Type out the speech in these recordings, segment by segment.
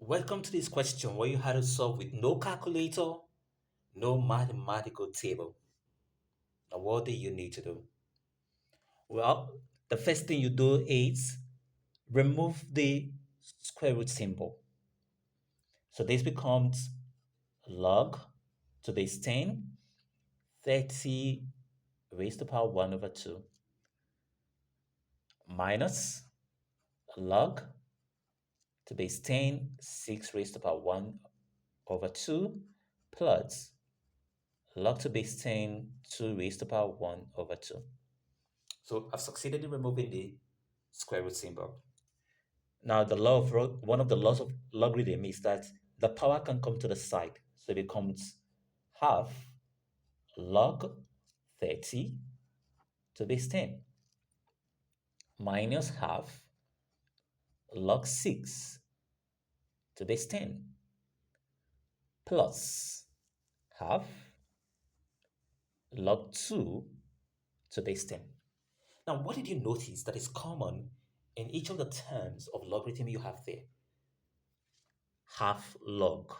Welcome to this question where you had to solve with no calculator, no mathematical table. Now, what do you need to do? Well, the first thing you do is remove the square root symbol. So this becomes log to base 10, 30 raised to power 1 over 2 minus log to base 10, 6 raised to power 1 over 2 plus log to base 10, 2 raised to power 1 over 2. So I've succeeded in removing the square root symbol. Now, one of the laws of logarithm is that the power can come to the side. So it becomes half log 30 to base 10 minus half log 6 to base 10 plus half log 2 to base 10. Now, what did you notice that is common in each of the terms of logarithm you have there? Half log,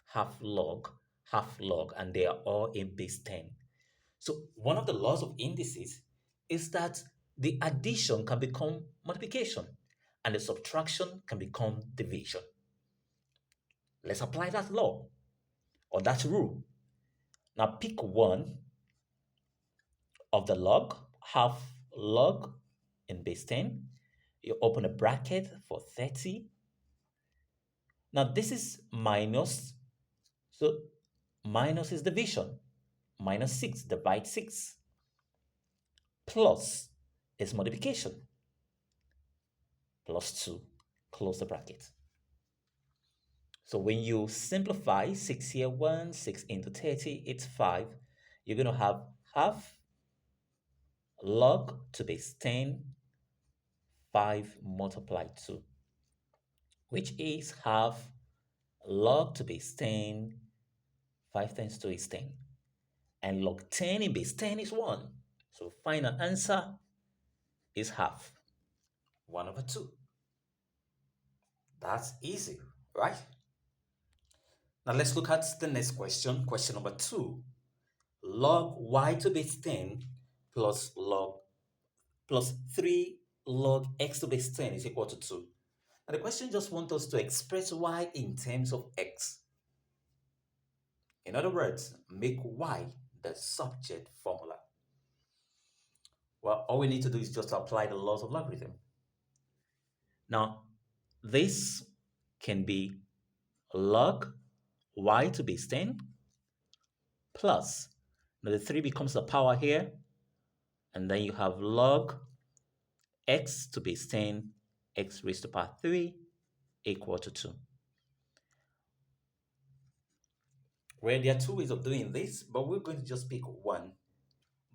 half log, half log, and they are all in base 10. So one of the laws of indices is that the addition can become multiplication and the subtraction can become division. Let's apply that law or that rule. Now pick one of the log, half log in base 10. You open a bracket for 30. Now this is minus, so minus is division. Minus 6 divide 6 plus is multiplication plus 2, close the bracket. So when you simplify 6 here 1, 6 into 30, it's 5. You're going to have half log to base 10, 5 multiplied 2, which is half log to base 10, 5 times 2 is 10. And log 10 in base 10 is 1. So final answer is half, 1 over 2. That's easy, right? Now let's look at the next question, question number 2. Log y to base 10 plus 3 log x to base 10 is equal to 2. And the question just wants us to express y in terms of x. In other words, make y the subject formula. Well, all we need to do is just apply the laws of logarithm. Now, this can be log y to base 10 plus, now the 3 becomes the power here, and then you have log x to base 10, x raised to power 3 equal to 2. Well, there are two ways of doing this, but we're going to just pick one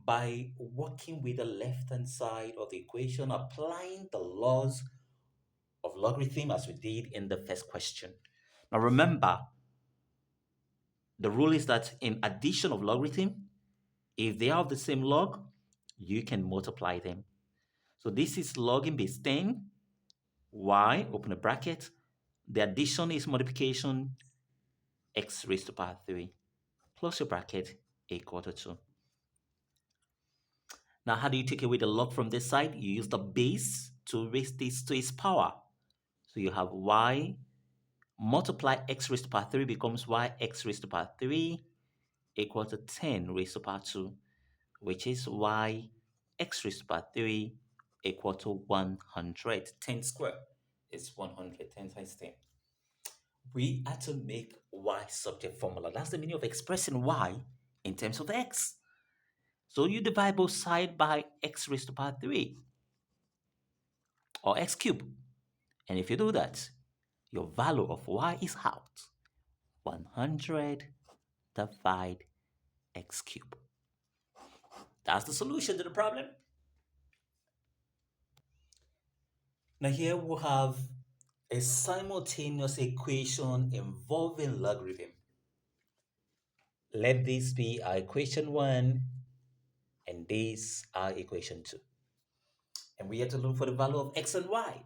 by working with the left-hand side of the equation, applying the laws of logarithm as we did in the first question. Now remember, the rule is that in addition of logarithm, if they are of the same log, you can multiply them. So this is log in base 10, y, open a bracket. The addition is multiplication, x raised to power 3, close your bracket, equal to 2. Now, how do you take away the log from this side? You use the base to raise this to its power. So you have y multiply x raised to power 3 becomes y x raised to power 3 equal to 10 raised to power 2, which is y x raised to power 3 equal to 100. 10 squared is 100. 10 times 10. We had to make y subject formula. That's the meaning of expressing y in terms of x. So you divide both sides by x raised to power 3 or x cubed. And if you do that, your value of y is out. 100 divide x cubed. That's the solution to the problem. Now here we have a simultaneous equation involving logarithm. Let this be our equation 1 and this our equation 2. And we have to look for the value of x and y.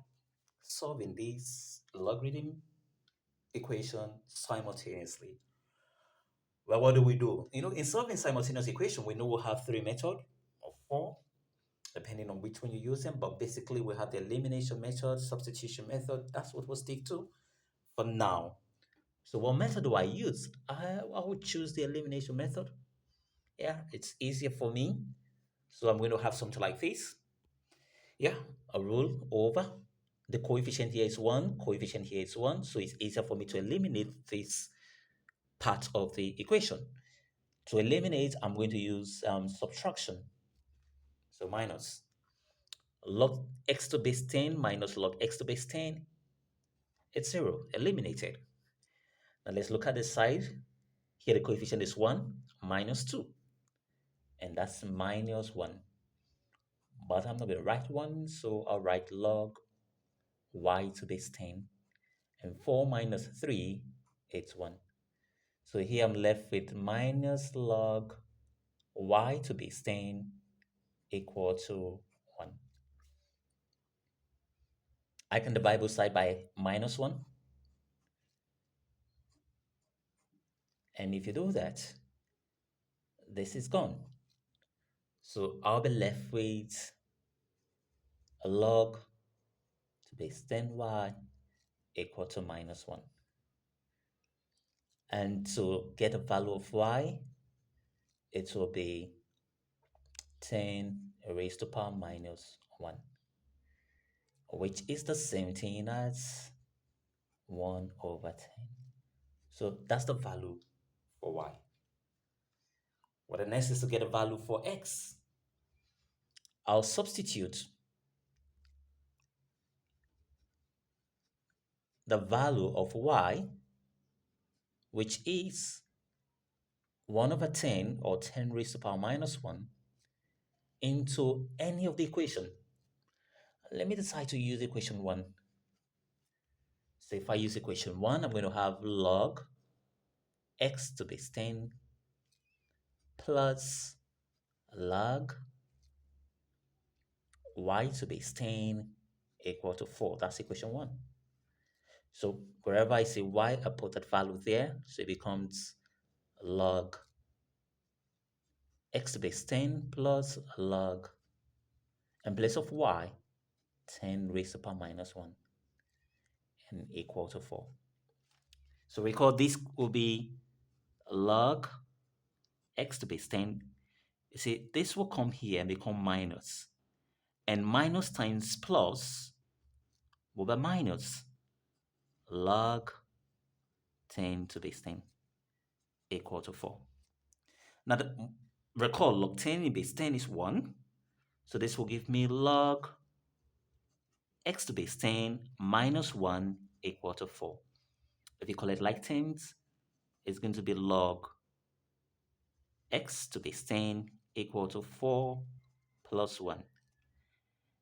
Solving this logarithm equation simultaneously. Well, what do we do? In solving simultaneous equation, we know we have three methods or four, depending on which one you use them. But basically, we have the elimination method, substitution method. That's what we'll stick to for now. So what method do I use? I would choose the elimination method. Yeah, it's easier for me. So I'm going to have something like this. Yeah, a rule over. The coefficient here is 1, coefficient here is 1. So it's easier for me to eliminate this part of the equation. To eliminate, I'm going to use subtraction. So minus log x to base 10 minus log x to base 10. It's 0, eliminated. Now let's look at the side. Here the coefficient is 1 minus 2. And that's minus 1. But I'm not going to write 1, so I'll write log y to base 10. And 4 minus 3, it's 1. So here I'm left with minus log y to base 10 equal to 1. I can divide both sides by minus 1. And if you do that, this is gone. So I'll be left with a log to base 10y equal to minus 1. And to get a value of y, it will be 10 raised to power minus 1, which is the same thing as 1 over 10. So that's the value for y. What the next is to get a value for x. I'll substitute the value of y, which is 1 over 10 or 10 raised to power minus 1, into any of the equation. Let me decide to use equation 1. So if I use equation 1, I'm going to have log x to base 10 plus log y to base 10 equal to 4. That's equation 1. So wherever I say y, I put that value there. So it becomes log x to base 10 plus log, in place of y, 10 raised to the power minus 1 and equal to 4. So recall this will be log x to base 10. You see, this will come here and become minus. And minus times plus will be minus log 10 to base 10 equal to 4. Now, recall log 10 in base 10 is 1. So this will give me log x to base 10 minus 1 equal to 4. If you collect like terms, it's going to be log x to base 10 equal to 4 plus 1.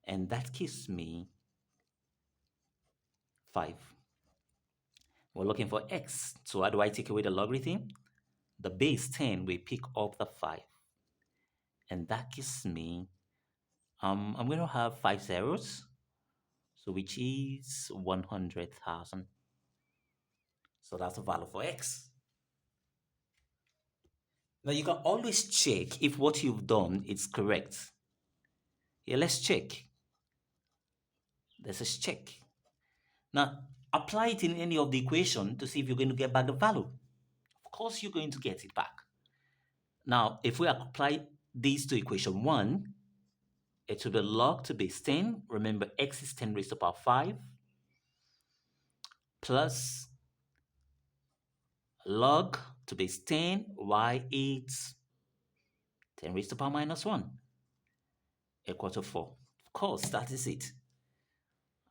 And that gives me 5. We're looking for x. So how do I take away the logarithm? The base 10 will pick up the 5. And that gives me, I'm going to have 5 zeros, so which is 100,000. So that's the value for x. Now you can always check if what you've done is correct. Yeah, let's check. Let's just check. Now apply it in any of the equation to see if you're going to get back the value. Of course you're going to get it back. Now if we apply these to equation 1, it will be log to base 10. Remember, x is 10 raised to the power 5 plus log to base 10, y is 10 raised to the power minus 1 equal to 4. Of course, that is it.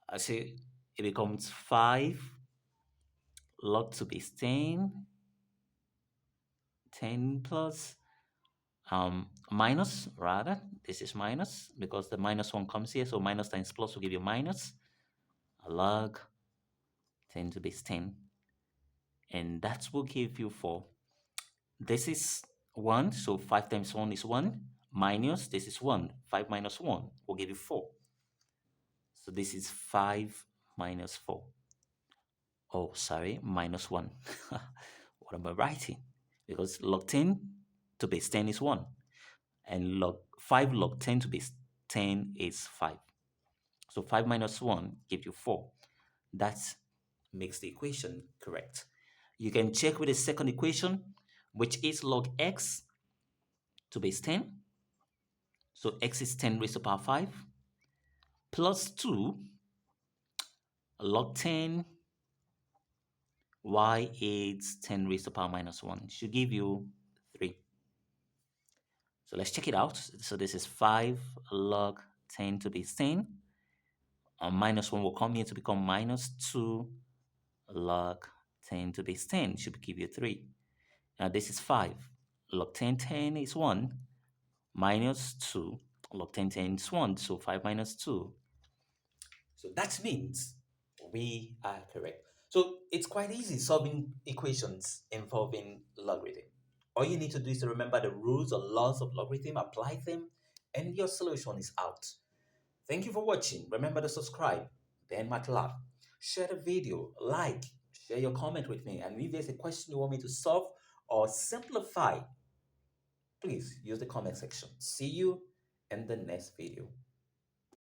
I say it becomes 5 log to base 10, 10 plus minus, rather, this is minus because the minus 1 comes here, so minus times plus will give you minus log 10 to base 10, and that will give you 4. This is 1, so 5 times 1 is 1, minus this is 1. 5 minus 1 will give you 4. So this is 5 minus 4. Oh, sorry, minus 1. What am I writing? Because log 10 to base 10 is 1. And log 5 log 10 to base 10 is 5. So 5 minus 1 gives you 4. That makes the equation correct. You can check with the second equation, which is log x to base 10. So x is 10 raised to the power 5 plus 2 log 10 y is 10 raised to the power minus 1. Should give you 3. So let's check it out. So this is 5 log 10 to base 10. Minus 1 will come here to become minus 2 log 10 to base 10. Should give you 3. Now this is 5. Log 10, 10 is 1. Minus 2. Log 10, 10 is 1. So 5 minus 2. So that means we are correct. So it's quite easy solving equations involving logarithm. All you need to do is to remember the rules or laws of logarithm, apply them, and your solution is out. Thank you for watching. Remember to subscribe, Ben McLeod. Share the video, like, share your comment with me, and if there's a question you want me to solve or simplify, please use the comment section. See you in the next video.